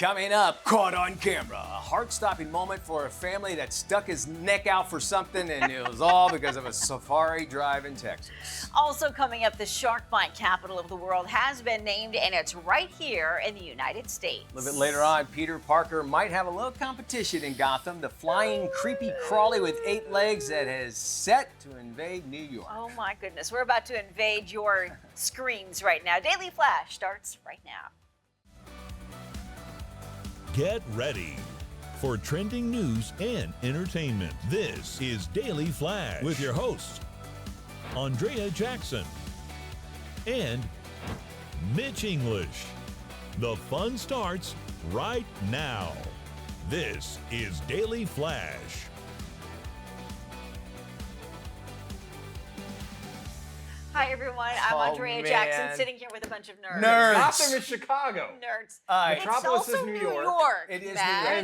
Coming up, caught on camera, a heart-stopping moment for a family that stuck his neck out for something, and it was all because of a safari drive in Texas. Also coming up, the shark bite capital of the world has been named, and it's right here in the United States. A little bit later on, Peter Parker might have a little competition in Gotham, the flying creepy crawly with 8 legs that is set to invade New York. Oh my goodness, we're about to invade your screens right now. Daily Flash starts right now. Get ready for trending news and entertainment. This is Daily Flash with your hosts, Andrea Jackson and Mitch English. The fun starts right now. This is Daily Flash. Hi everyone, I'm Andrea Jackson, sitting here with a bunch of nerds. Gotham is Chicago. Nerds. Metropolis It's also is New New York. York. It is Matt. New York.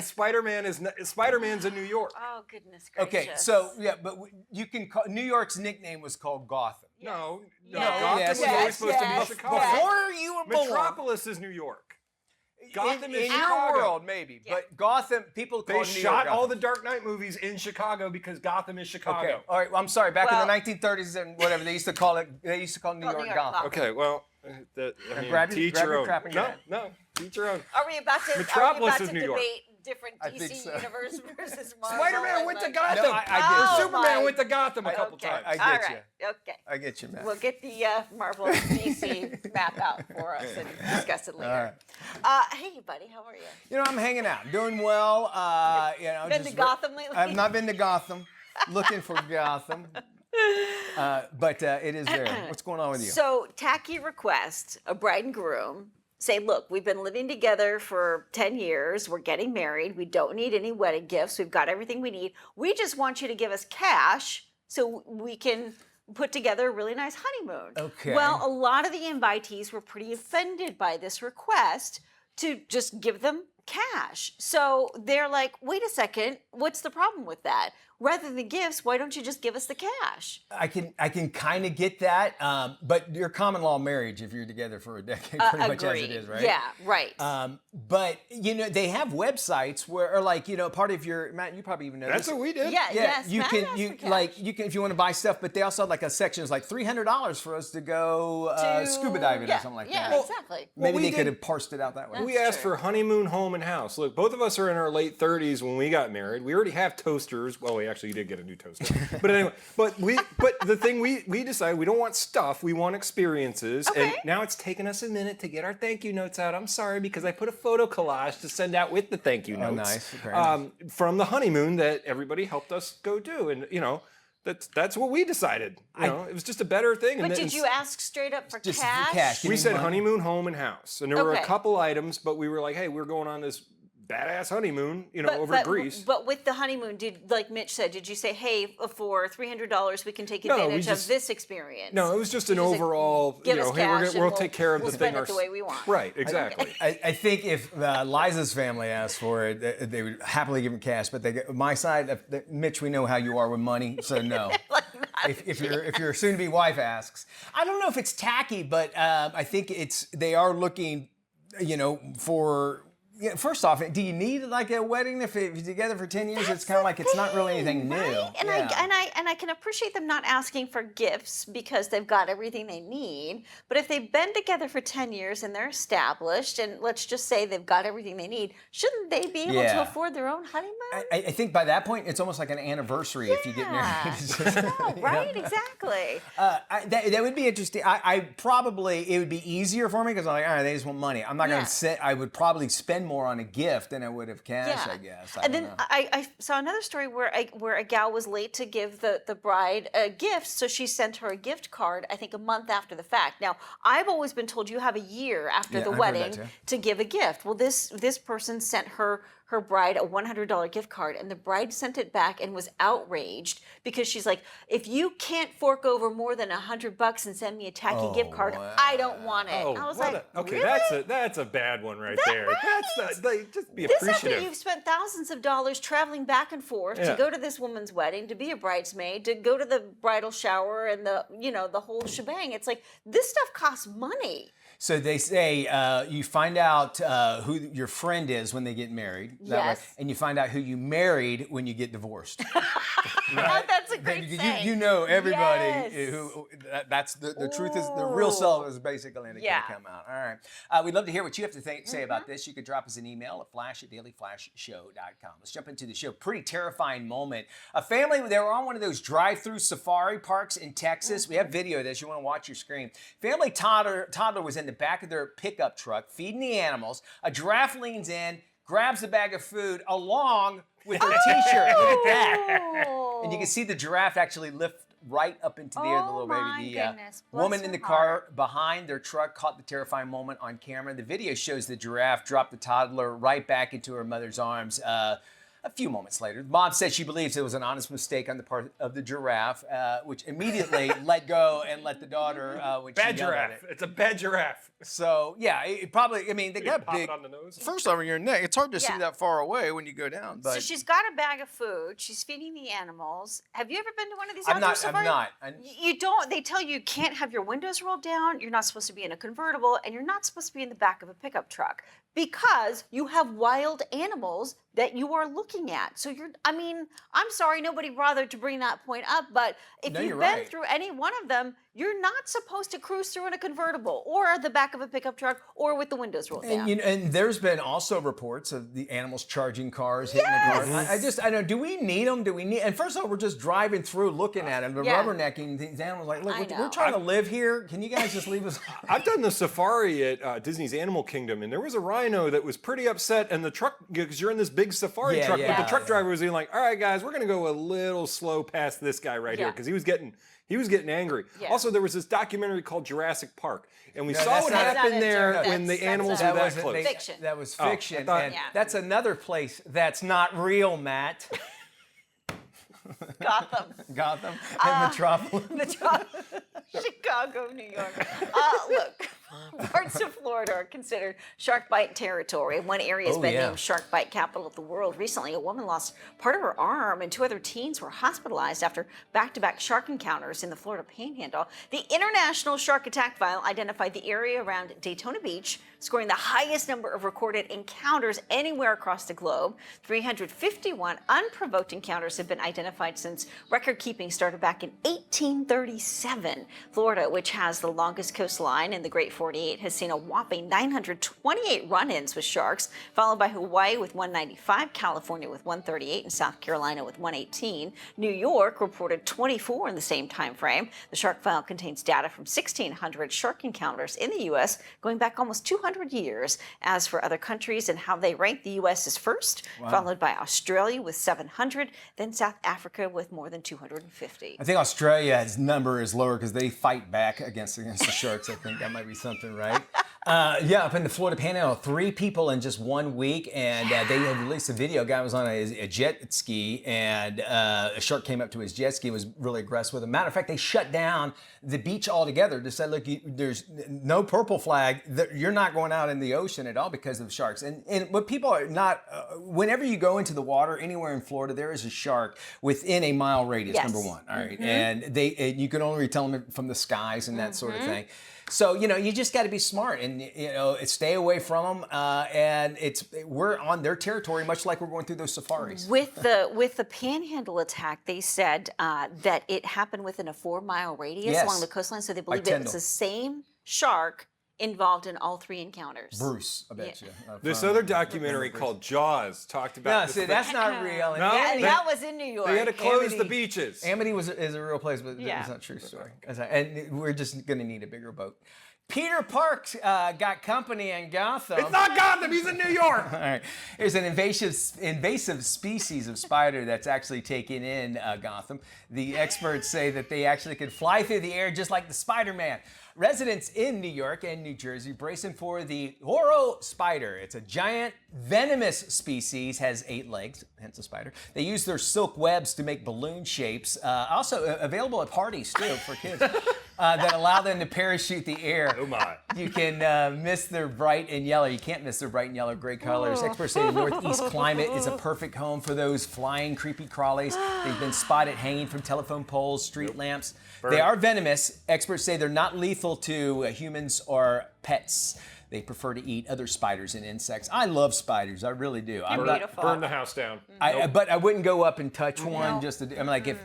And Spider-Man's in New York. Oh goodness gracious. Okay, so yeah, but you can call New York's nickname was called Gotham. No, Yes. Gotham Yes, was yes, always supposed yes, to be Chicago. yes. Before you were born, Metropolis is New York. Gotham is in Chicago. your world, maybe, Yeah. but Gotham, people call They New shot York all Gotham. the Dark Knight movies in Chicago because Gotham is Chicago. Okay, all right. Well, I'm sorry. Back Well- in the 1930s and whatever, they used to call New New York York Gotham. Okay, well, grab teach your your own. crap and No, get it. no, teach your own. Are we about to, Metropolis is New York. debate different I think DC so. universe versus Marvel? Spider-Man and went to like- Gotham. No, I get you. Superman my- went to Gotham a couple Okay. times. I get All you. right. Okay. I get you, man. We'll get the Marvel and DC map out for us and discuss it later. Hey, buddy, how are you? You know, I'm hanging out, doing well. You know, Been just to Gotham lately? I've not been to Gotham. Looking for Gotham, but it is there. What's going on with you? So, tacky request, a bride and groom say, look, we've been living together for 10 years. We're getting married. We don't need any wedding gifts. We've got everything we need. We just want you to give us cash so we can put together a really nice honeymoon. Okay. Well, a lot of the invitees were pretty offended by this request to just give them cash. So they're like, wait a second, what's the problem with that? Rather than gifts, why don't you just give us the cash? I can kind of get that, but your common law marriage, if you're together for a decade, pretty much as it is, right? Yeah, right. But you know, they have websites where, or like, you know, part of your Matt, you probably even know That's this. what we did. Yeah, Yeah, yes, you Matt can asked you for cash. like you can if you want to buy stuff, but they also have like a section is like $300 for us to go scuba diving or something like yeah, that. Yeah, exactly. Maybe we they did- could have parsed it out that way. We That's asked true. for honeymoon, home, and house. Look, both of us are in our late 30s when we got married. We already have toasters. Well, we actually did get a new toaster. But anyway, but the thing we decided we don't want stuff. We want experiences. And Okay. now it's taken us a minute to get our thank you notes out. I'm sorry because I put a photo collage to send out with the thank you notes. nice. Very nice. From the honeymoon that everybody helped us go do, and you know. That's what we decided. You know, it was just a better thing. But and did you ask straight up for Just cash? for cash. we Give said me money. honeymoon, home, and house, and there were a Okay. couple items, but we were like, "Hey, we're going on this badass honeymoon, you know, over to Greece." But with the honeymoon, like Mitch said, did you say, hey, for $300 we can take No, we advantage of just- this experience? No, it was just an You said, overall, you give know, us hey, cash and we'll take care of we'll the spend thing it the way we want. Right, exactly. I think if Liza's family asked for it, they would happily give him cash. But my side, Mitch, we know how you are with money, so no. If your soon-to-be wife asks, I don't know if it's tacky, but I think they are looking, you know, for. Yeah, first off, do you need like a wedding if you're together for 10 years? It's kind of like it's not really anything new. Right? And Yeah. I can appreciate them not asking for gifts because they've got everything they need. But if they've been together for 10 years and they're established, and let's just say they've got everything they need, shouldn't they be able to Yeah. afford their own honeymoon? I think by that point, it's almost like an anniversary if you get married. It's just- No, right? Exactly. that would be interesting. It would be easier for me because I'm like, all right, they just want money. I'm not going Yeah. to sit. I would probably spend more on a gift than I would have cash, Yeah. I guess. And don't then know. I saw another story where a gal was late to give the bride a gift, so she sent her a gift card, I think a month after the fact. Now, I've always been told you have a year after Yeah, the I've heard that wedding too. to give a gift. Well, this person sent her her bride a $100 gift card, and the bride sent it back and was outraged because she's like, if you can't fork over more than $100 and send me a tacky gift card, I don't want it. I was like, okay, really? that's a bad one right there. That's not, like, just be This appreciative. after you've spent thousands of dollars traveling back and forth to go to this woman's wedding, to be a bridesmaid, to go to the bridal shower and the whole shebang. It's like, this stuff costs money. So they say you find out who your friend is when they get married. Is that right? Yes. And you find out who you married when you get divorced. That's a great saying. You know everybody Yes. who that's the truth is the real self is basically going to come out. All right. We'd love to hear what you have to say about this. You could drop us an email at flash@dailyflashshow.com. Let's jump into the show. Pretty terrifying moment. A family, they were on one of those drive-through safari parks in Texas. We have video of this. You want to watch your screen. Family toddler was in the back of their pickup truck feeding the animals. A giraffe leans in, grabs a bag of food along with her t-shirt. Look at that. And you can see the giraffe actually lift right up into the air, the little baby. The goodness. Bless woman in her the car behind their truck caught the terrifying moment on camera. The video shows the giraffe drop the toddler right back into her mother's arms. A few moments later, the mom said she believes it was an honest mistake on the part of the giraffe, which immediately let go and let the daughter. When Bad she yelled at giraffe. it. It's a bad giraffe. So yeah, it probably. I mean, they got Pop big. it on the nose. First over your neck. It's hard to see Yeah. that far away when you go down. But So she's got a bag of food. She's feeding the animals. Have you ever been to one of these I'm outdoor not. safaris? I'm not. You don't. They tell you can't have your windows rolled down. You're not supposed to be in a convertible, and you're not supposed to be in the back of a pickup truck because you have wild animals that you are looking at. So I'm sorry, nobody bothered to bring that point up, but if No, you've you're been right. through any one of them, you're not supposed to cruise through in a convertible or the back of a pickup truck or with the windows rolled down. And there's been also reports of the animals charging cars, hitting the cars. I know. Do we need them? Do we need? And first of all, we're just driving through, looking at them, rubbernecking these animals. Like, look, I we're know. trying to live here. Can you guys just leave us? I've done the safari at Disney's Animal Kingdom, and there was a rhino that was pretty upset. And the truck, because you're in this big safari truck, but the truck driver was like, "All right, guys, we're going to go a little slow past this guy right here," because he was getting angry. Yeah. Also, there was this documentary called Jurassic Park, and we saw that's what not- happened That's there not it. when the That's animals not were it. that close. Fiction. That was Oh, I fiction. thought- And Yeah. that's another place that's not real, Matt. Gotham. Gotham and Metropolis. Chicago, New York. Look, parts of Florida are considered shark bite territory. One area has been named shark bite capital of the world. Recently, a woman lost part of her arm, and 2 other teens were hospitalized after back-to-back shark encounters in the Florida Panhandle. The International Shark Attack File identified the area around Daytona Beach, scoring the highest number of recorded encounters anywhere across the globe. 351 unprovoked encounters have been identified since record-keeping started back in 1837. Florida, which has the longest coastline in the Great 48, has seen a whopping 928 run-ins with sharks, followed by Hawaii with 195, California with 138, and South Carolina with 118. New York reported 24 in the same time frame. The shark file contains data from 1,600 shark encounters in the U.S. going back almost 200 years. As for other countries and how they rank, the U.S. is first, followed by Australia with 700, then South Africa with more than 250. I think Australia's number is lower because they fight back against the sharks. I think that might be something, right? Up in the Florida Panhandle, 3 people in just 1 week, and they had released a video. A guy was on a jet ski, and a shark came up to his jet ski and was really aggressive with him. Matter of fact, they shut down the beach altogether to say, look, there's no purple flag. You're not going out in the ocean at all because of sharks. And what people are not, whenever you go into the water anywhere in Florida, there is a shark within a mile radius, number one. All right. And you can only tell them from the skies and that sort of thing. So, you just got to be smart and, stay away from them. And we're on their territory, much like we're going through those safaris. With the Panhandle attack, they said that it happened within a 4-mile radius along the coastline. So they believe it was the same shark involved in all 3 encounters. Bruce, I bet you. This other documentary called Jaws talked about. No, see, that's not real. No? Yeah, that was in New York. They had to close Amity- the beaches. Amity is a real place, but it's not a true story. And we're just going to need a bigger boat. Peter Parks got company in Gotham. It's not Gotham. He's in New York. All right. There's an invasive species of spider that's actually taken in Gotham. The experts say that they actually can fly through the air just like the Spider-Man. Residents in New York and New Jersey bracing for the Oro spider. It's a giant venomous species, has 8 legs, hence a spider. They use their silk webs to make balloon shapes. Also available at parties too for kids. That allow them to parachute the air. Oh my. You can miss their bright and yellow. You can't miss their bright and yellow gray colors. Experts say the Northeast climate is a perfect home for those flying creepy crawlies. They've been spotted hanging from telephone poles, street lamps. They are venomous. Experts say they're not lethal to humans or pets. They prefer to eat other spiders and insects. I love spiders. I really do. I'm not, Beautiful. Burn the house down. but I wouldn't go up and touch one No. just to. I'm like if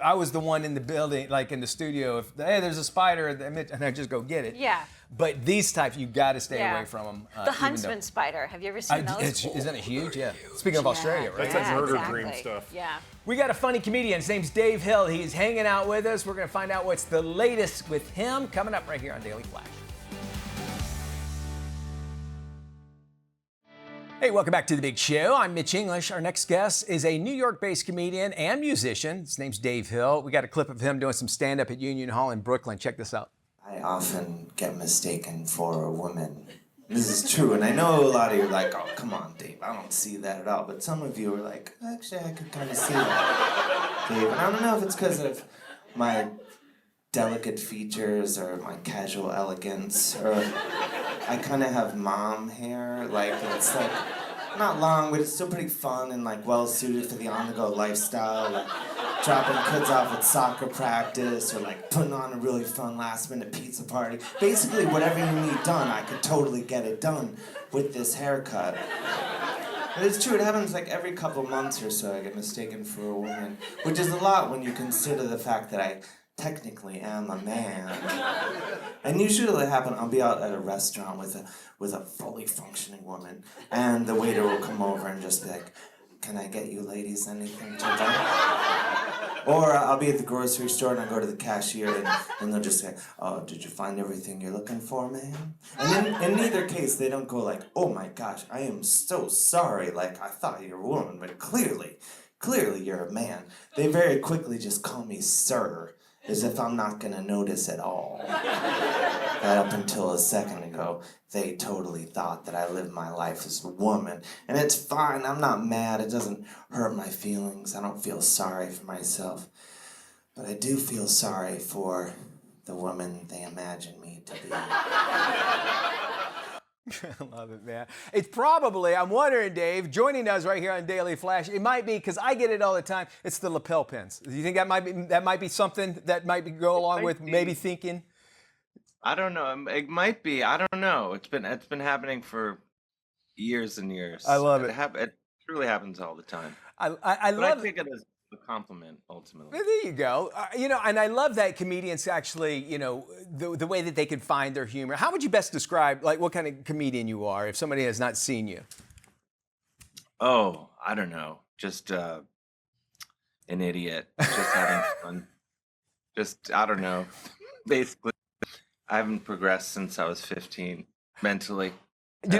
I was the one in the building, like in the studio, if hey, there's a spider, and I just go get it. Yeah. But these types, you got to stay Yeah. away from them. The huntsman spider. Have you ever seen those? Isn't it huge? Yeah. Speaking of Australia, right? That's like murder exactly. dream stuff. Yeah. We got a funny comedian. His name's Dave Hill. He's hanging out with us. We're going to find out what's the latest with him coming up right here on Daily Flash. Hey, welcome back to The Big Show. I'm Mitch English. Our next guest is a New York-based comedian and musician. His name's Dave Hill. We got a clip of him doing some stand-up at Union Hall in Brooklyn. Check this out. I often get mistaken for a woman. This is true, and I know a lot of you are like, oh, come on, Dave, I don't see that at all. But some of you are like, actually, I could kind of see that, Dave. And I don't know if it's because of my delicate features or my casual elegance, or I kind of have mom hair. Like, it's like not long, but it's still pretty fun and like well suited for the on-the-go lifestyle. Like dropping kids off at soccer practice or like putting on a really fun last-minute pizza party. Basically, whatever you need done, I could totally get it done with this haircut. But it's true, it happens like every couple months or so I get mistaken for a woman, which is a lot when you consider the fact that I technically am a man. And usually it'll happen, I'll be out at a restaurant with a fully functioning woman, and the waiter will come over and just be like, can I get you ladies anything to drink? Or I'll be at the grocery store and I go to the cashier and they'll just say, oh, did you find everything you're looking for, ma'am? And in neither case, they don't go like, oh my gosh, I am so sorry, like I thought you were a woman, but clearly you're a man. They very quickly just call me sir, as if I'm not gonna notice at all. That up until a second ago, they totally thought that I lived my life as a woman. And it's fine, I'm not mad, it doesn't hurt my feelings, I don't feel sorry for myself. But I do feel sorry for the woman they imagine me to be. I love it, man. It's probably, I'm wondering, Dave, joining us right here on Daily Flash, it might be, because I get it all the time, it's the lapel pins. Do you think that might be something that might go along with maybe thinking? I don't know. It might be. I don't know. It's been happening for years and years. I love it. It truly happens all the time. I But love I take it as a compliment ultimately. There you go. And I love that comedians actually, the way that they can find their humor. How would you best describe, like, what kind of comedian you are if somebody has not seen you? Oh, I don't know. Just an idiot. Just having fun. Just, I don't know. Basically, I haven't progressed since I was 15 mentally. And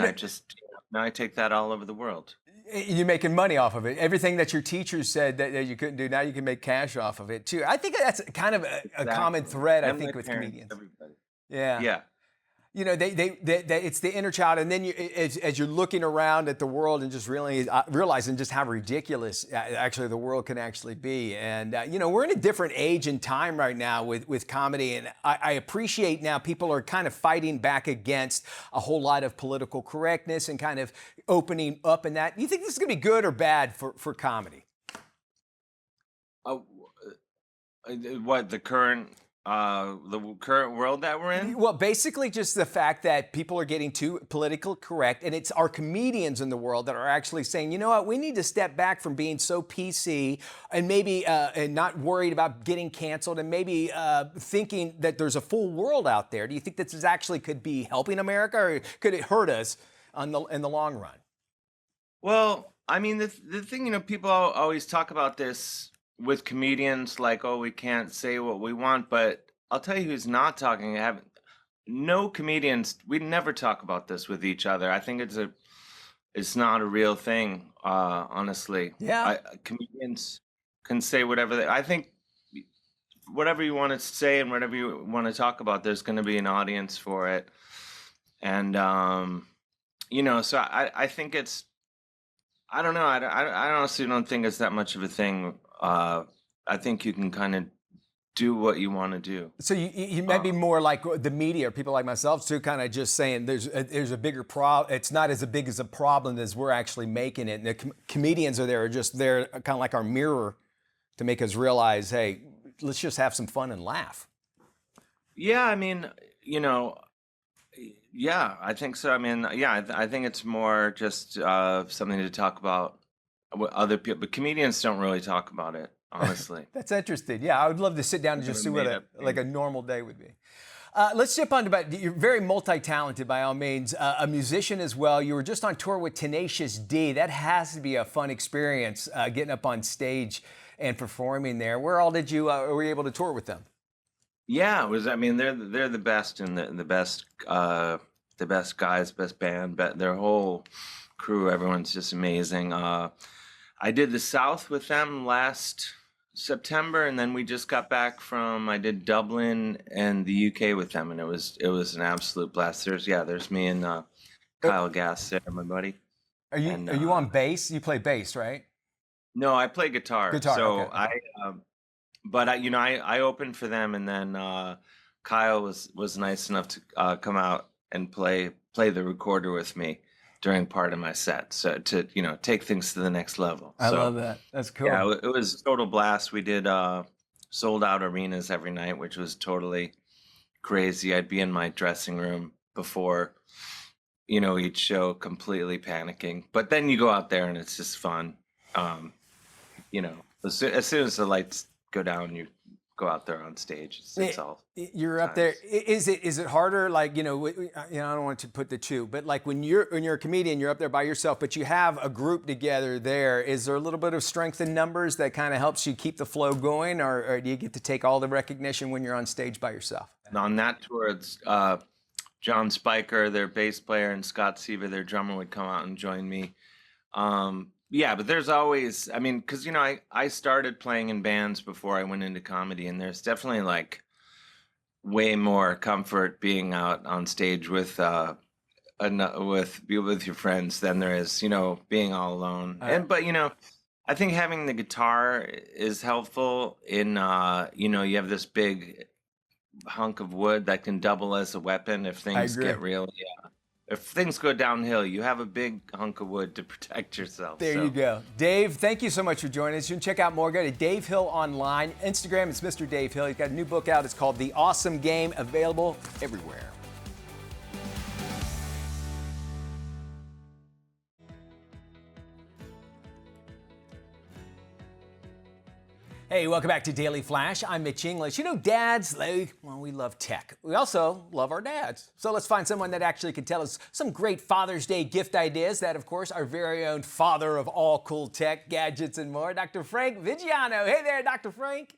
now I take that all over the world. You're making money off of it. Everything that your teachers said that you couldn't do, now you can make cash off of it too. I think that's kind of a common thread, And I think, my with parents, comedians. everybody. Yeah. Yeah. It's the inner child, and then as you're looking around at the world and just really realizing just how ridiculous actually the world can actually be. And we're in a different age and time right now with comedy, and I appreciate now people are kind of fighting back against a whole lot of political correctness and kind of opening up. And that, do you think this is going to be good or bad for comedy? What the current world that we're in? Well, basically just the fact that people are getting too politically correct, and it's our comedians in the world that are actually saying, you know what, we need to step back from being so PC and maybe and not worried about getting canceled, and maybe thinking that there's a full world out there. Do you think this actually could be helping America, or could it hurt us in the long run? Well, I mean, the thing, people always talk about this with comedians, like, oh, we can't say what we want, but I'll tell you who's not talking. No comedians, we never talk about this with each other. I think it's not a real thing, honestly. Yeah. Comedians can say whatever I think whatever you want to say and whatever you want to talk about, there's going to be an audience for it. And, so I think it's, I don't know. I honestly don't think it's that much of a thing. I think you can kind of do what you want to do. So you might be more like the media, or people like myself too, kind of just saying there's a bigger problem. It's not as big as a problem as we're actually making it. And the comedians are just there, kind of like our mirror, to make us realize, hey, let's just have some fun and laugh. Yeah, I mean, yeah, I think so. I mean, yeah, I think it's more just something to talk about with other people, but comedians don't really talk about it, honestly. That's interesting. Yeah, I would love to sit down and just see what a normal day would be. Let's jump on to, you're very multi-talented by all means, a musician as well. You were just on tour with Tenacious D. That has to be a fun experience, getting up on stage and performing there. Where all did you were you able to tour with them? Yeah, it was. I mean, they're the best and the best guys, best band, their whole crew. Everyone's just amazing. I did the South with them last September, and then we just got back from. I did Dublin and the UK with them, and it was an absolute blast. There's me and Kyle Gass there, my buddy. Are you on bass? You play bass, right? No, I play guitar. So okay. I opened for them, and then Kyle was nice enough to come out and play the recorder with me during part of my set, so to take things to the next level. I love that. That's cool. Yeah, it was a total blast. We did sold out arenas every night, which was totally crazy. I'd be in my dressing room before each show, completely panicking, but then you go out there and it's just fun. As soon as the lights go down, you go out there on stage. It's all. You're up there. Is it harder? Like I don't want to put the two, but like when you're a comedian, you're up there by yourself, but you have a group together there. Is there a little bit of strength in numbers that kind of helps you keep the flow going, or do you get to take all the recognition when you're on stage by yourself? On that tour, it's John Spiker, their bass player, and Scott Seaver, their drummer, would come out and join me. Yeah, but there's always, I mean, because, I started playing in bands before I went into comedy, and there's definitely like way more comfort being out on stage with your friends than there is, being all alone. But I think having the guitar is helpful in, you have this big hunk of wood that can double as a weapon if things get real. Yeah. If things go downhill, you have a big hunk of wood to protect yourself. There you go. Dave, thank you so much for joining us. You can check out more. Go to Dave Hill online. Instagram, it's Mr. Dave Hill. He's got a new book out. It's called The Awesome Game, available everywhere. Hey, welcome back to Daily Flash. I'm Mitch English. Dads, we love tech. We also love our dads. So let's find someone that actually can tell us some great Father's Day gift ideas. That, of course, our very own father of all cool tech, gadgets, and more, Dr. Frank Vigiano. Hey there, Dr. Frank.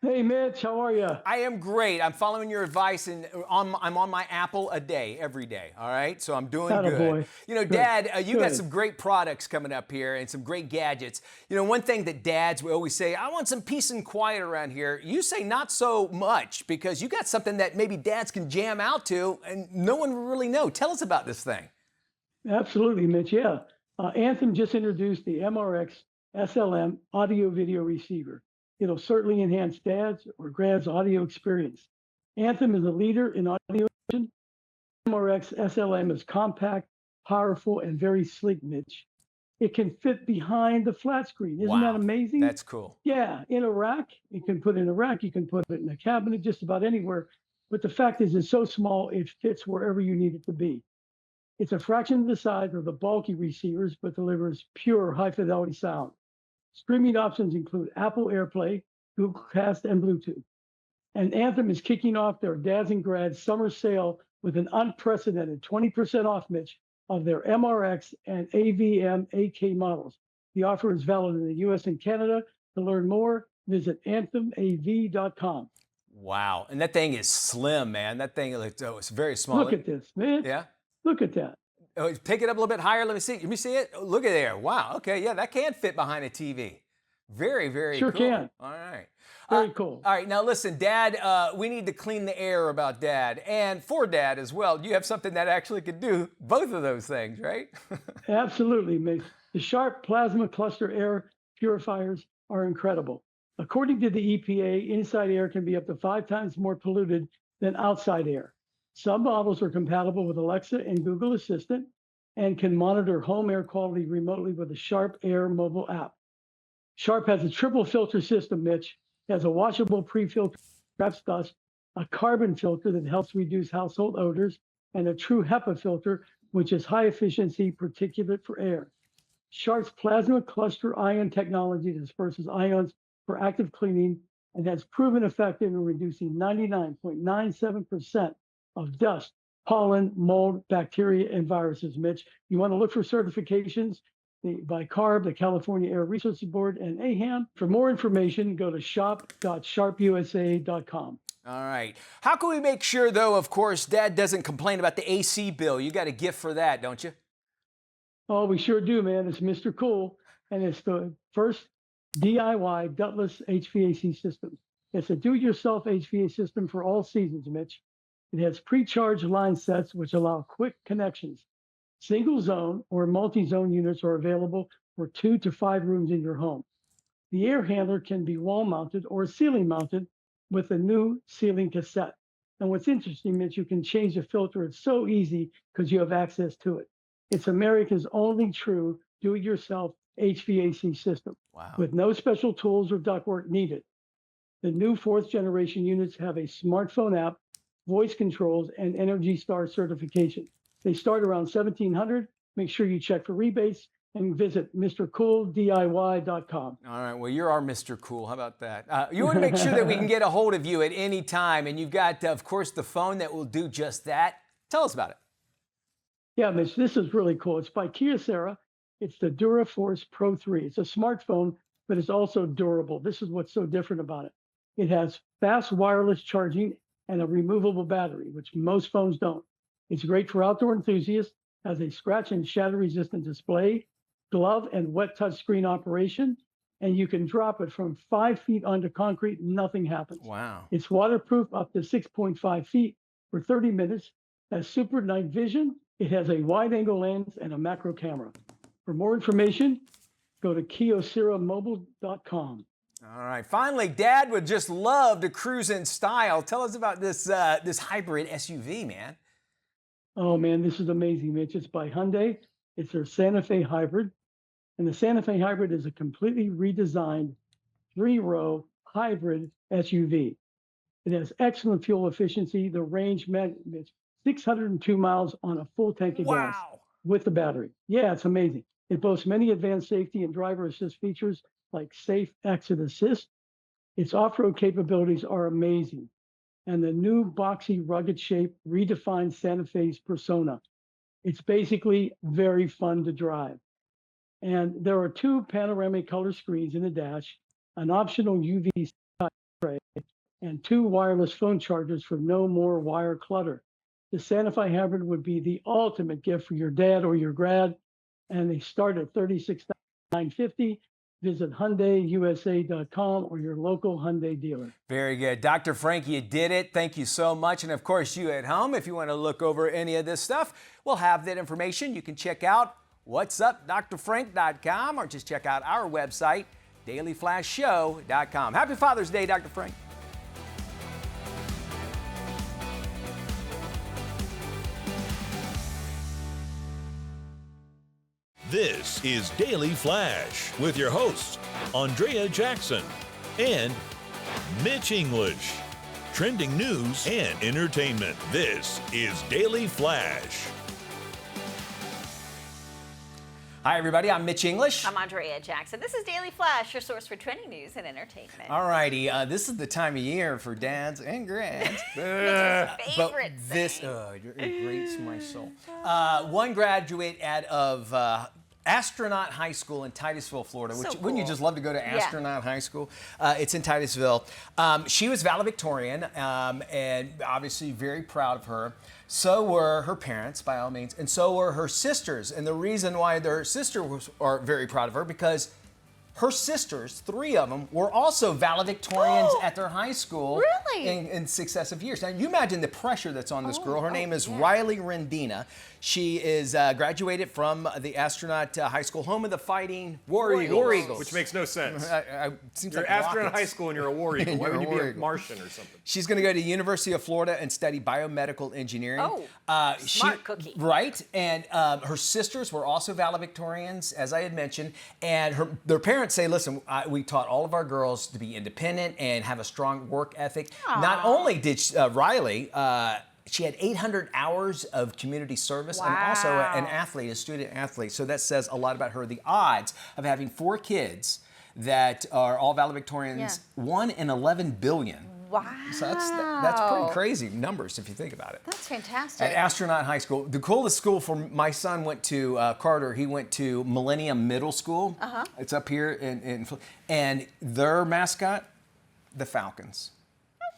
Hey, Mitch, how are you? I am great. I'm following your advice, and I'm on my Apple a day, every day, all right? So I'm doing good. Good. Dad, you got some great products coming up here and some great gadgets. One thing that dads, we always say, I want some peace and quiet around here. You say not so much, because you got something that maybe dads can jam out to, and no one will really know. Tell us about this thing. Absolutely, Mitch, yeah. Anthem just introduced the MRX SLM audio-video receiver. It'll certainly enhance dads or grads' audio experience. Anthem is a leader in audio. MRX SLM is compact, powerful, and very sleek, Mitch. It can fit behind the flat screen. Isn't that amazing? That's cool. Yeah, in a rack. You can put it in a rack. You can put it in a cabinet, just about anywhere. But the fact is, it's so small, it fits wherever you need it to be. It's a fraction of the size of the bulky receivers, but delivers pure high-fidelity sound. Streaming options include Apple AirPlay, Google Cast, and Bluetooth. And Anthem is kicking off their Dads and Grads summer sale with an unprecedented 20% off, Mitch, of their MRX and AVM 8K models. The offer is valid in the US and Canada. To learn more, visit anthemav.com. Wow. And that thing is slim, man. That thing, it's very small. Look at this, man. Yeah? Look at that. Take it up a little bit higher. Let me see it. Look at there. Wow. Okay. Yeah, that can fit behind a TV. Very, very Sure cool. can. All right. Very cool. All right, now listen, Dad, we need to clean the air about Dad and for Dad as well. You have something that actually could do both of those things, right? Absolutely, Mitch. The Sharp plasma cluster air purifiers are incredible. According to the EPA, inside air can be up to 5 times more polluted than outside air. Some models are compatible with Alexa and Google Assistant and can monitor home air quality remotely with the Sharp Air mobile app. Sharp has a triple filter system, Mitch. It has a washable pre-filter that traps dust, a carbon filter that helps reduce household odors, and a true HEPA filter, which is high efficiency particulate for air. Sharp's plasma cluster ion technology disperses ions for active cleaning and has proven effective in reducing 99.97% of dust, pollen, mold, bacteria, and viruses, Mitch. You want to look for certifications by CARB, the California Air Resources Board, and AHAM. For more information, go to shop.sharpusa.com. All right. How can we make sure, though, of course, Dad doesn't complain about the AC bill? You got a gift for that, don't you? Oh, we sure do, man. It's Mr. Cool, and it's the first DIY ductless HVAC system. It's a do-it-yourself HVAC system for all seasons, Mitch. It has pre-charged line sets which allow quick connections. Single zone or multi-zone units are available for 2 to 5 rooms in your home. The air handler can be wall mounted or ceiling mounted with a new ceiling cassette. And what's interesting, Mitch, you can change the filter. It's so easy because you have access to it. It's America's only true do-it-yourself HVAC system. Wow. With no special tools or ductwork needed. The new 4th generation units have a smartphone app, voice controls, and Energy Star certification. They start around $1,700. Make sure you check for rebates and visit MrCoolDIY.com. All right. Well, you're our Mr. Cool. How about that? You want to make sure that we can get a hold of you at any time, and you've got, of course, the phone that will do just that. Tell us about it. Yeah, Mitch, this is really cool. It's by Kyocera. It's the DuraForce Pro 3. It's a smartphone, but it's also durable. This is what's so different about it. It has fast wireless charging and a removable battery, which most phones don't. It's great for outdoor enthusiasts, has a scratch and shatter resistant display, glove and wet touch screen operation, and you can drop it from 5 feet onto concrete, nothing happens. Wow. It's waterproof up to 6.5 feet for 30 minutes, has super night vision, it has a wide angle lens and a macro camera. For more information, go to KyoceraMobile.com. All right. Finally, Dad would just love to cruise in style. Tell us about this hybrid SUV, man. Oh man, this is amazing, Mitch. It's by Hyundai. It's their Santa Fe Hybrid. And the Santa Fe Hybrid is a completely redesigned 3-row hybrid SUV. It has excellent fuel efficiency. The range, Mitch, 602 miles on a full tank of gas with the battery. Yeah, it's amazing. It boasts many advanced safety and driver assist features like safe exit assist. Its off-road capabilities are amazing. And the new boxy, rugged shape redefines Santa Fe's persona. It's basically very fun to drive. And there are 2 panoramic color screens in the dash, an optional UV tray, and 2 wireless phone chargers for no more wire clutter. The Santa Fe Hybrid would be the ultimate gift for your dad or your grad, and they start at $36,950. Visit HyundaiUSA.com or your local Hyundai dealer. Very good. Dr. Frank, you did it. Thank you so much. And of course, you at home, if you want to look over any of this stuff, we'll have that information. You can check out whatsupdrfrank.com or just check out our website, dailyflashshow.com. Happy Father's Day, Dr. Frank. This is Daily Flash with your hosts, Andrea Jackson and Mitch English. Trending news and entertainment. This is Daily Flash. Hi, everybody. I'm Mitch English. I'm Andrea Jackson. This is Daily Flash, your source for trending news and entertainment. All righty. This is the time of year for dads and grads. Favorite this it grates my soul. One graduate out of Astronaut High School in Titusville, Florida. Which wouldn't you just love to go to Astronaut High School? It's in Titusville. She was valedictorian, and obviously very proud of her. So were her parents, by all means, and so were her sisters. And the reason why their sisters are very proud of her because her sisters, 3 of them, were also valedictorians at their high school Really? in successive years. Now, you imagine the pressure that's on this girl. Her name is Riley Rendina. She is graduated from the astronaut high school, home of the Fighting War Eagles, War Eagles. which makes no sense. Seems You're like an astronaut rockets. high school and you're a war eagle. Why You're would a you be war a eagle. Martian or something? She's going to go to University of Florida and study biomedical engineering. Smart cookie. Right, and her sisters were also valedictorians, as I had mentioned, and their parents say, listen, we taught all of our girls to be independent and have a strong work ethic. Not only did Riley, she had 800 hours of community service and also an athlete, a student athlete. So that says a lot about her. The odds of having 4 kids that are all valedictorians, 1 in 11 billion. Wow. So that's pretty crazy numbers if you think about it. That's fantastic. At Astronaut High School, the coolest school for my son went to, Carter, he went to Millennium Middle School. It's up here and their mascot, the Falcons.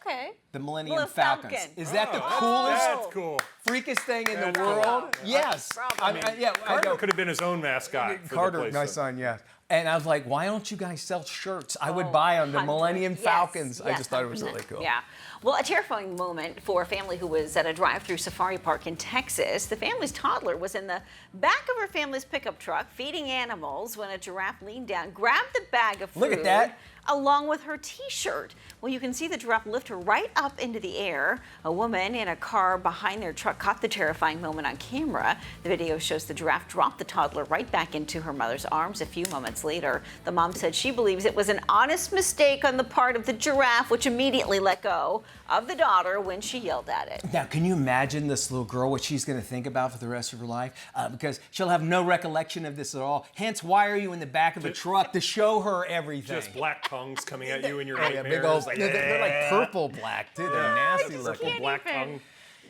Okay. The Millennium Well, Falcons. Falcon. Is that the coolest, That's cool. freakiest thing in the That's world? cool. Yes. Bravo. I Carter know. could have been his own mascot. For Carter, the place, my so. son, yes. And I was like, why don't you guys sell shirts? I would buy them, the 100. Millennium Yes, Falcons. I yes, just thought it was 100%. really cool. Yeah. Well, a terrifying moment for a family who was at a drive-through safari park in Texas. The family's toddler was in the back of her family's pickup truck feeding animals when a giraffe leaned down, grabbed the bag of food, Look at that. along with her T-shirt. Well, you can see the giraffe lift her right up into the air. A woman in a car behind their truck caught the terrifying moment on camera. The video shows the giraffe drop the toddler right back into her mother's arms. A few moments later, the mom said she believes it was an honest mistake on the part of the giraffe, which immediately let go of the daughter when she yelled at it. Now, can you imagine this little girl, what she's going to think about for the rest of her life? Because she'll have no recollection of this at all. Hence, why are you in the back of a truck to show her everything? Just black tongues coming at you in your Oh, yeah, nightmares. big old, like, they're like purple black, too. They're nasty just looking. can't black even. tongue.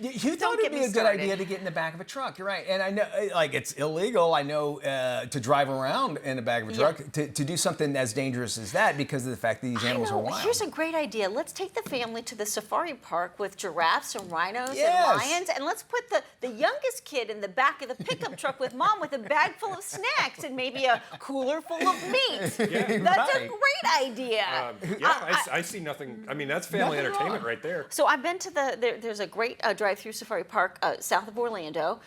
You thought get it'd be me a good started. idea to get in the back of a truck. You're right. And I know, like, it's illegal, I know, to drive around in the back of a truck, to do something as dangerous as that because of the fact that these animals I are know. wild. Here's a great idea. Let's take the family to the safari park with giraffes and rhinos Yes. and lions, and let's put the youngest kid in the back of the pickup truck with mom with a bag full of snacks and maybe a cooler full of meat. That's a right. great idea. I see nothing. I mean, that's family Nothing entertainment wrong. right there. So I've been to there's a great drive-through safari park south of Orlando.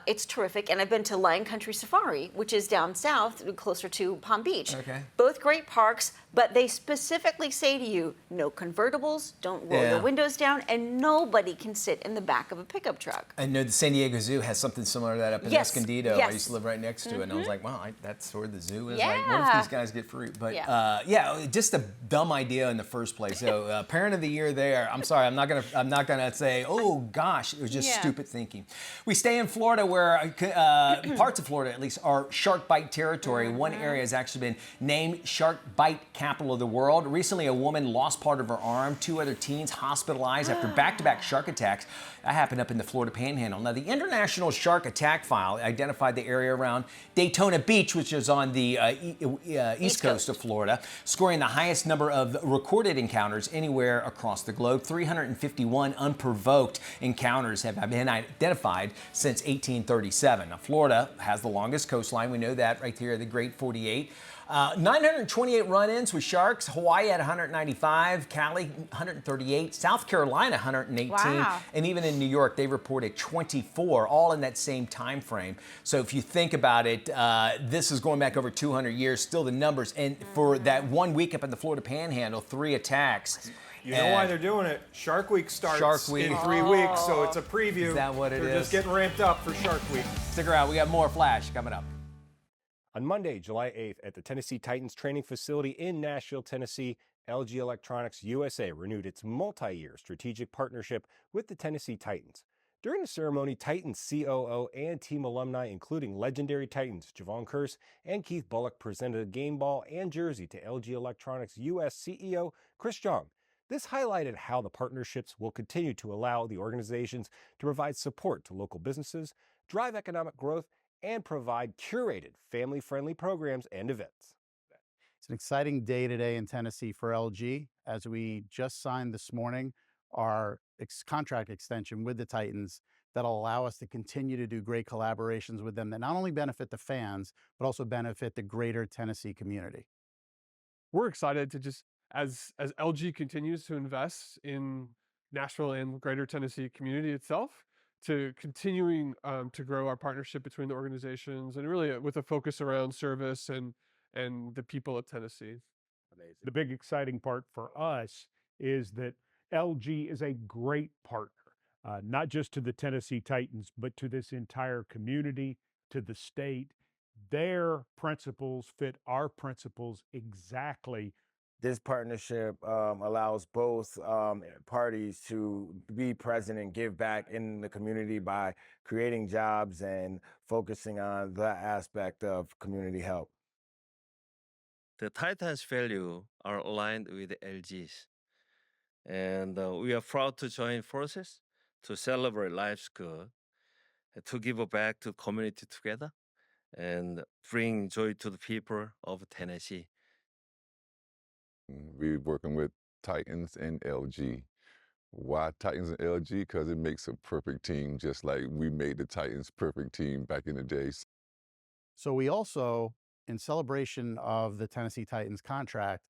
It's terrific. And I've been to Lion Country Safari, which is down south, closer to Palm Beach. Okay. Both great parks, but they specifically say to you, no convertibles, don't roll Yeah. your windows down, and nobody can sit in the back of a pickup truck. I know the San Diego Zoo has something similar to that up in Yes, Escondido. I yes. used to live right next to it, and I was like, wow, that's where the zoo is. Like, what if Yeah. these guys get fruit? But Yeah. just a dumb idea in the first place. So, parent of the year there. I'm sorry, I'm not gonna say, oh gosh, it was just Yeah. stupid thinking. We stay in Florida, where parts of Florida at least are shark bite territory. One area has actually been named Shark Bite Capital of the World. Recently, a woman lost part of her arm. 2 other teens hospitalized after back-to-back shark attacks. That happened up in the Florida Panhandle. Now, the International Shark Attack File identified the area around Daytona Beach, which is on the east coast of Florida, scoring the highest number of recorded encounters anywhere across the globe. 351 unprovoked encounters have been identified since 1837. Now, Florida has the longest coastline. We know that right here, the Great 48. 928 run-ins with sharks. Hawaii had 195, Cali 138, South Carolina 118, Wow. and even in New York they reported 24, all in that same time frame. So if you think about it, this is going back over 200 years. Still the numbers, and for that 1 week up in the Florida Panhandle, 3 attacks. You know why they're doing it? Shark Week starts Shark Week. in 3 weeks, so it's a preview. Is that what it They're is? just getting ramped up for Shark Week. Stick around. We got more Flash coming up. On Monday, July 8th, at the Tennessee Titans training facility in Nashville, Tennessee, LG Electronics USA renewed its multi-year strategic partnership with the Tennessee Titans. During the ceremony, Titans COO and team alumni, including legendary Titans Javon Curse and Keith Bullock, presented a game ball and jersey to LG Electronics US CEO Chris Jong. This highlighted how the partnerships will continue to allow the organizations to provide support to local businesses, drive economic growth, and provide curated, family-friendly programs and events. It's an exciting day today in Tennessee for LG, as we just signed this morning our contract extension with the Titans that'll allow us to continue to do great collaborations with them that not only benefit the fans, but also benefit the greater Tennessee community. we're excited to just, as LG continues to invest in Nashville and Greater Tennessee community itself, to continuing to grow our partnership between the organizations, and really with a focus around service and the people of Tennessee. The big exciting part for us is that LG is a great partner, not just to the Tennessee Titans, but to this entire community, to the state. Their principles fit our principles exactly. This partnership allows both parties to be present and give back in the community by creating jobs and focusing on that aspect of community help. The Titans' value are aligned with LG's, and we are proud to join forces to celebrate life's good, to give back to community together, and bring joy to the people of Tennessee. We're working with Titans and LG. Why Titans and LG? Because it makes a perfect team, just like we made the Titans perfect team back in the days. So we also, in celebration of the Tennessee Titans contract,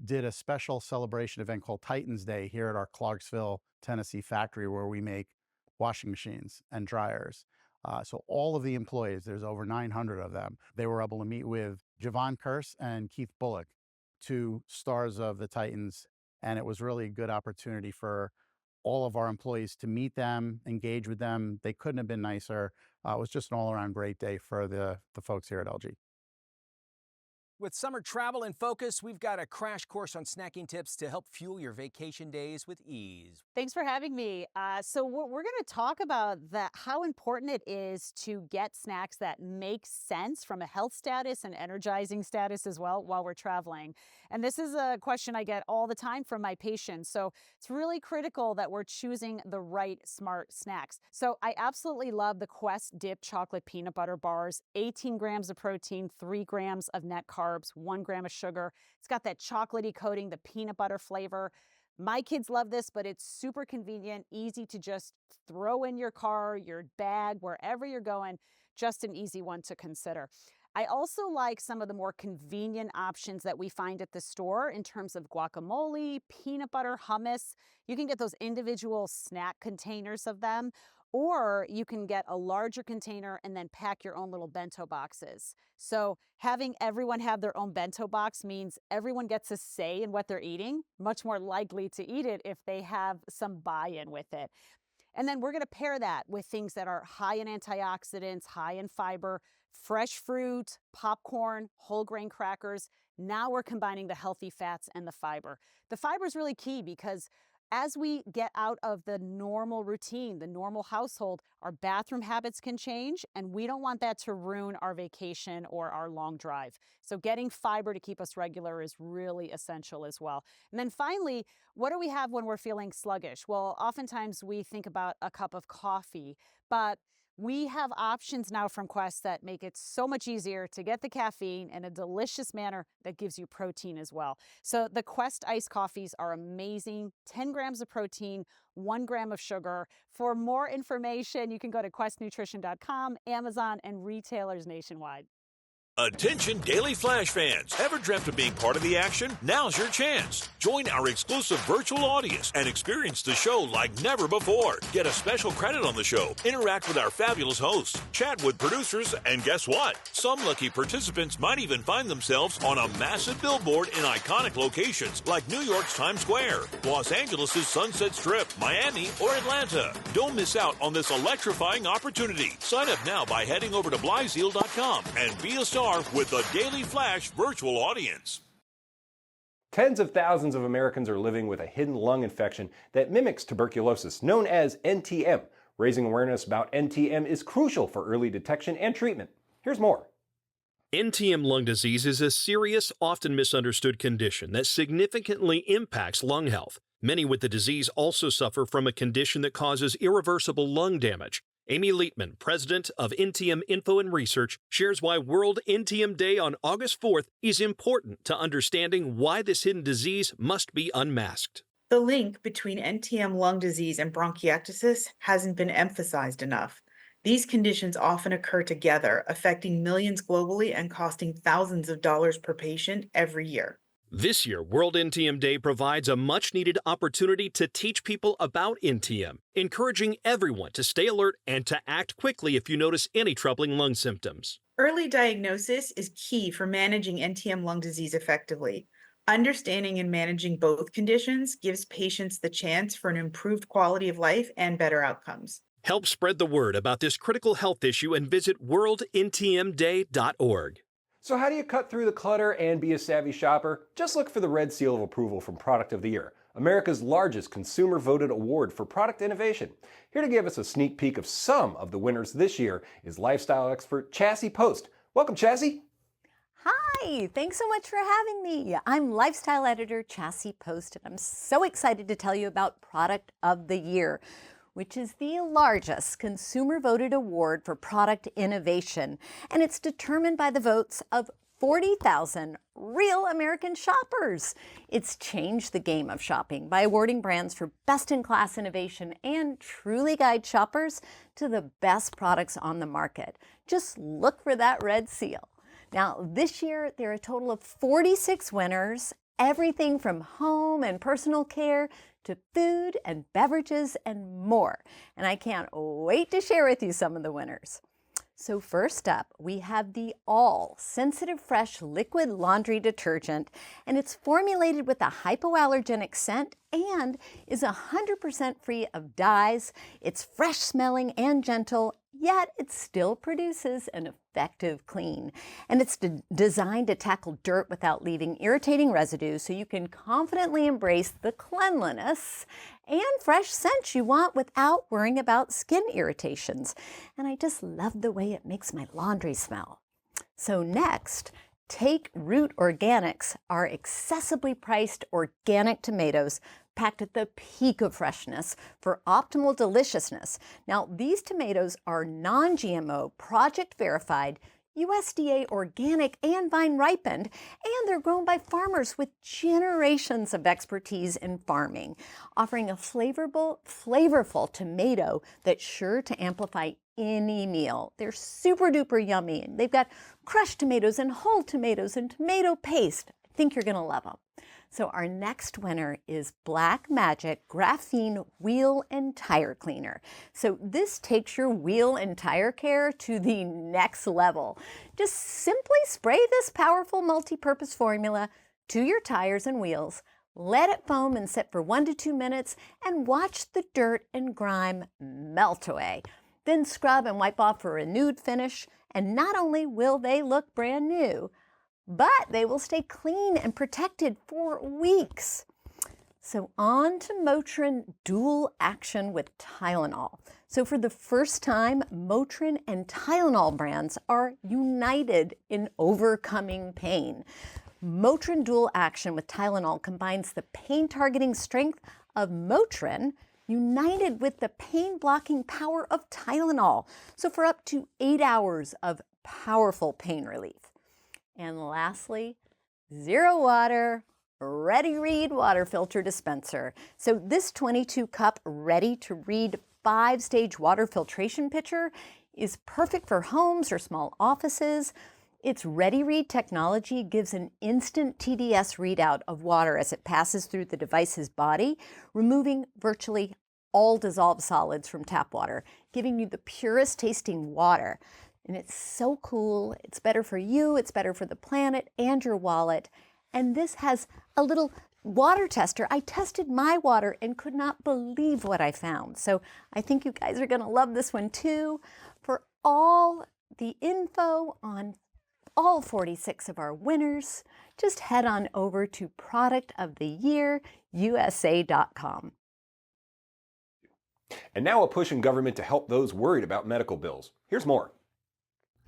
did a special celebration event called Titans Day here at our Clarksville, Tennessee factory, where we make washing machines and dryers. So all of the employees, there's over 900 of them, they were able to meet with Javon Curse and Keith Bullock, two stars of the Titans. And it was really a good opportunity for all of our employees to meet them, engage with them. They couldn't have been nicer. It was just an all-around great day for the folks here at LG. With summer travel in focus, we've got a crash course on snacking tips to help fuel your vacation days with ease. Thanks for having me. So we're going to talk about how important it is to get snacks that make sense from a health status and energizing status as well while we're traveling. And this is a question I get all the time from my patients. So it's really critical that we're choosing the right smart snacks. So I absolutely love the Quest Dip Chocolate Peanut Butter Bars, 18 grams of protein, 3 grams of net carbs, 1 gram of sugar. It's got that chocolatey coating, the peanut butter flavor. My kids love this, but it's super convenient, easy to just throw in your car, your bag, wherever you're going. Just an easy one to consider. I also like some of the more convenient options that we find at the store in terms of guacamole, peanut butter, hummus. You can get those individual snack containers of them, or you can get a larger container and then pack your own little bento boxes. So having everyone have their own bento box means everyone gets a say in what they're eating, much more likely to eat it if they have some buy-in with it. And then we're going to pair that with things that are high in antioxidants, high in fiber, fresh fruit, popcorn, whole grain crackers. Now we're combining the healthy fats and the fiber. The fiber is really key because as we get out of the normal routine, the normal household, our bathroom habits can change, and we don't want that to ruin our vacation or our long drive. So getting fiber to keep us regular is really essential as well. And then finally, what do we have when we're feeling sluggish? Well, oftentimes we think about a cup of coffee, but we have options now from Quest that make it so much easier to get the caffeine in a delicious manner that gives you protein as well. So the Quest iced coffees are amazing. 10 grams of protein, 1 gram of sugar. For more information, you can go to questnutrition.com, Amazon, and retailers nationwide. Attention Daily Flash fans. Ever dreamt of being part of the action? Now's your chance. Join our exclusive virtual audience and experience the show like never before. Get a special credit on the show, interact with our fabulous hosts, chat with producers, and guess what? Some lucky participants might even find themselves on a massive billboard in iconic locations like New York's Times Square, Los Angeles' Sunset Strip, Miami, or Atlanta. Don't miss out on this electrifying opportunity. Sign up now by heading over to Blyzeal.com and be a star with the Daily Flash virtual audience. Tens of thousands of Americans are living with a hidden lung infection that mimics tuberculosis, known as NTM. Raising awareness about NTM is crucial for early detection and treatment. Here's more. NTM lung disease is a serious, often misunderstood condition that significantly impacts lung health. Many with the disease also suffer from a condition that causes irreversible lung damage. Amy Lietman, president of NTM Info and Research, shares why World NTM Day on August 4th is important to understanding why this hidden disease must be unmasked. The link between NTM lung disease and bronchiectasis hasn't been emphasized enough. These conditions often occur together, affecting millions globally and costing thousands of dollars per patient every year. This year, World NTM Day provides a much-needed opportunity to teach people about NTM, encouraging everyone to stay alert and to act quickly if you notice any troubling lung symptoms. Early diagnosis is key for managing NTM lung disease effectively. Understanding and managing both conditions gives patients the chance for an improved quality of life and better outcomes. Help spread the word about this critical health issue and visit worldntmday.org. So how do you cut through the clutter and be a savvy shopper? Just look for the Red Seal of Approval from Product of the Year, America's largest consumer-voted award for product innovation. Here to give us a sneak peek of some of the winners this year is lifestyle expert Chassie Post. Welcome, Chassie. Hi, thanks so much for having me. I'm lifestyle editor Chassie Post, and I'm so excited to tell you about Product of the Year, which is the largest consumer-voted award for product innovation, and it's determined by the votes of 40,000 real American shoppers. It's changed the game of shopping by awarding brands for best-in-class innovation and truly guide shoppers to the best products on the market. Just look for that red seal. Now, this year, there are a total of 46 winners, everything from home and personal care to food and beverages and more. And I can't wait to share with you some of the winners. So first up, we have the All Sensitive Fresh Liquid Laundry Detergent, and it's formulated with a hypoallergenic scent and is 100% free of dyes. It's fresh smelling and gentle, yet it still produces an effective clean. And it's designed to tackle dirt without leaving irritating residue, so you can confidently embrace the cleanliness and fresh scent you want without worrying about skin irritations. And I just love the way it makes my laundry smell. So next, Take Root Organics, our accessibly priced organic tomatoes packed at the peak of freshness for optimal deliciousness. Now, these tomatoes are non-GMO, project verified, USDA organic and vine ripened, and they're grown by farmers with generations of expertise in farming, offering a flavorful tomato that's sure to amplify any meal. They're super duper yummy, and they've got crushed tomatoes and whole tomatoes and tomato paste. I think you're gonna love them. So our next winner is Black Magic Graphene Wheel and Tire Cleaner. So this takes your wheel and tire care to the next level. Just simply spray this powerful multi-purpose formula to your tires and wheels, let it foam and sit for 1 to 2 minutes, and watch the dirt and grime melt away. Then scrub and wipe off for a nude finish, and not only will they look brand new, but they will stay clean and protected for weeks. So on to Motrin Dual Action with Tylenol. So for the first time, Motrin and Tylenol brands are united in overcoming pain. Motrin Dual Action with Tylenol combines the pain-targeting strength of Motrin united with the pain-blocking power of Tylenol. So for up to 8 hours of powerful pain relief. And lastly, Zero Water Ready Read Water Filter Dispenser. So this 22-cup ready-to-read 5-stage water filtration pitcher is perfect for homes or small offices. Its Ready Read technology gives an instant TDS readout of water as it passes through the device's body, removing virtually all dissolved solids from tap water, giving you the purest tasting water. And it's so cool. It's better for you, it's better for the planet and your wallet. And this has a little water tester. I tested my water and could not believe what I found. So I think you guys are gonna love this one too. For all the info on all 46 of our winners, just head on over to productoftheyeurusa.com. And now a push in government to help those worried about medical bills. Here's more.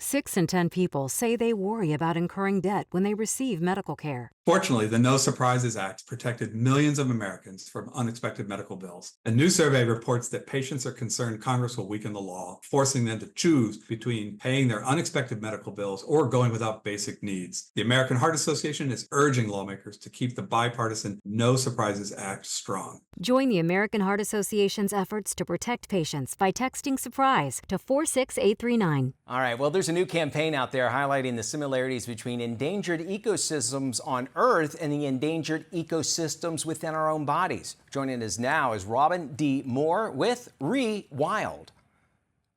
6 in 10 people say they worry about incurring debt when they receive medical care. Fortunately, the No Surprises Act protected millions of Americans from unexpected medical bills. A new survey reports that patients are concerned Congress will weaken the law, forcing them to choose between paying their unexpected medical bills or going without basic needs. The American Heart Association is urging lawmakers to keep the bipartisan No Surprises Act strong. Join the American Heart Association's efforts to protect patients by texting SURPRISE to 46839. All right, well, there's there's a new campaign out there highlighting the similarities between endangered ecosystems on Earth and the endangered ecosystems within our own bodies. Joining us now is Robin D. Moore with Rewild.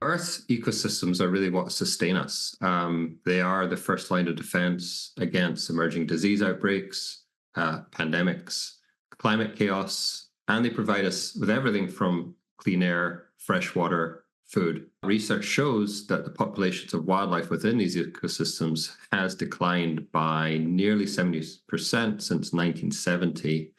Earth's ecosystems are really what sustain us. They are the first line of defense against emerging disease outbreaks, pandemics, climate chaos, and they provide us with everything from clean air, fresh water, food. Research shows that the populations of wildlife within these ecosystems has declined by nearly 70% since 1970.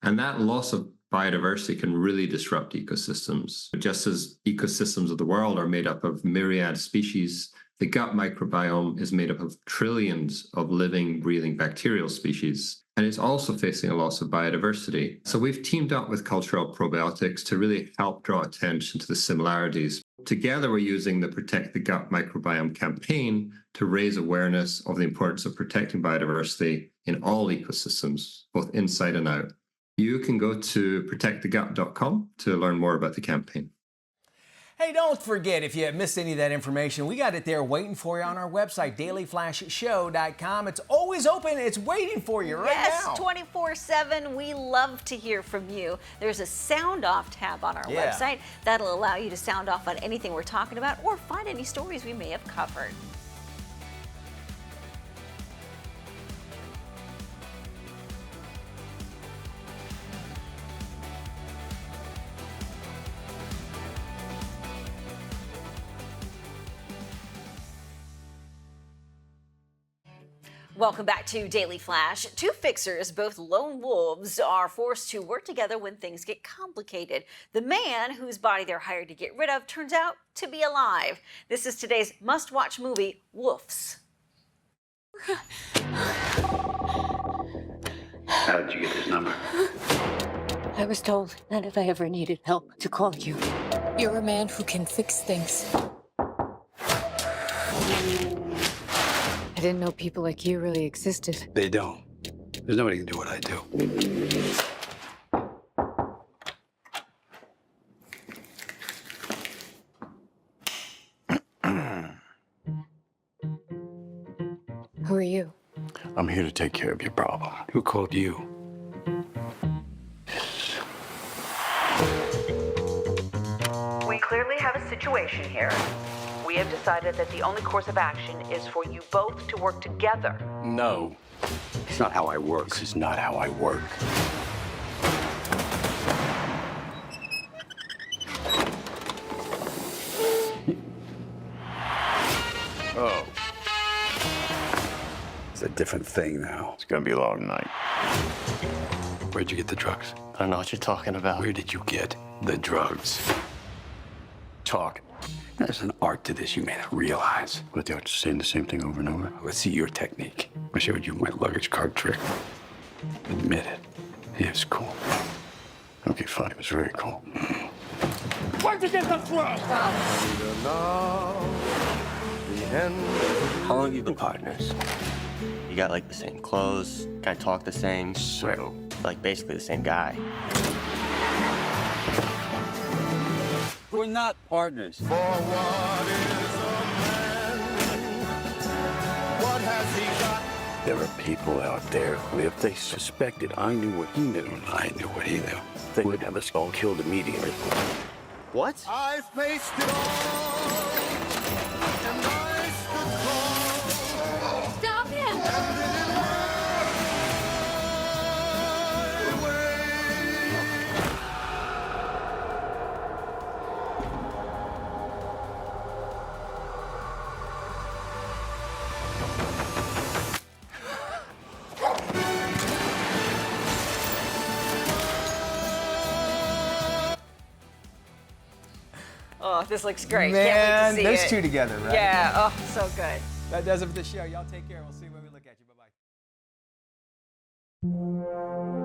And that loss of biodiversity can really disrupt ecosystems. Just as ecosystems of the world are made up of myriad species, the gut microbiome is made up of trillions of living, breathing bacterial species. And it's also facing a loss of biodiversity. So we've teamed up with Cultural Probiotics to really help draw attention to the similarities. Together, we're using the Protect the Gut Microbiome campaign to raise awareness of the importance of protecting biodiversity in all ecosystems, both inside and out. You can go to protectthegut.com to learn more about the campaign. Hey, don't forget, if you missed any of that information, we got it there waiting for you on our website, dailyflashshow.com. It's always open. It's waiting for you right now. Yes, 24/7. We love to hear from you. There's a sound off tab on our website that'll allow you to sound off on anything we're talking about or find any stories we may have covered. Welcome back to Daily Flash. Two fixers, both lone wolves, are forced to work together when things get complicated. The man whose body they're hired to get rid of turns out to be alive. This is today's must-watch movie, Wolves. How did you get this number? I was told that if I ever needed help, to call you. You're a man who can fix things. I didn't know people like you really existed. They don't. There's nobody can do what I do. Who are you? I'm here to take care of your problem. Who called you? We clearly have a situation here. We have decided that the only course of action is for you both to work together. No. It's not how I work. This is not how I work. Oh. It's a different thing now. It's gonna be a long night. Where'd you get the drugs? I don't know what you're talking about. Where did you get the drugs? Talk. There's an art to this you may not realize. What, the art of saying the same thing over and over? Let's see your technique. I showed you my luggage card trick. Admit it. Yeah, it's cool. Okay, fine. It was very cool. Where'd you get the drugs? How long have you been partners? You got like the same clothes, kind of talk the same. So? Like basically the same guy. We're not partners. For what is What has he got? There are people out there who, if they suspected I knew what he knew and I knew what he knew, they would have us all killed immediately. What? I faced it all, and I stood tall. Stop him! Oh, this looks great. Man, Can't wait to see those it. two together, right? Yeah, oh, so good. That does it for the show. Y'all take care. We'll see you when we look at you. Bye-bye.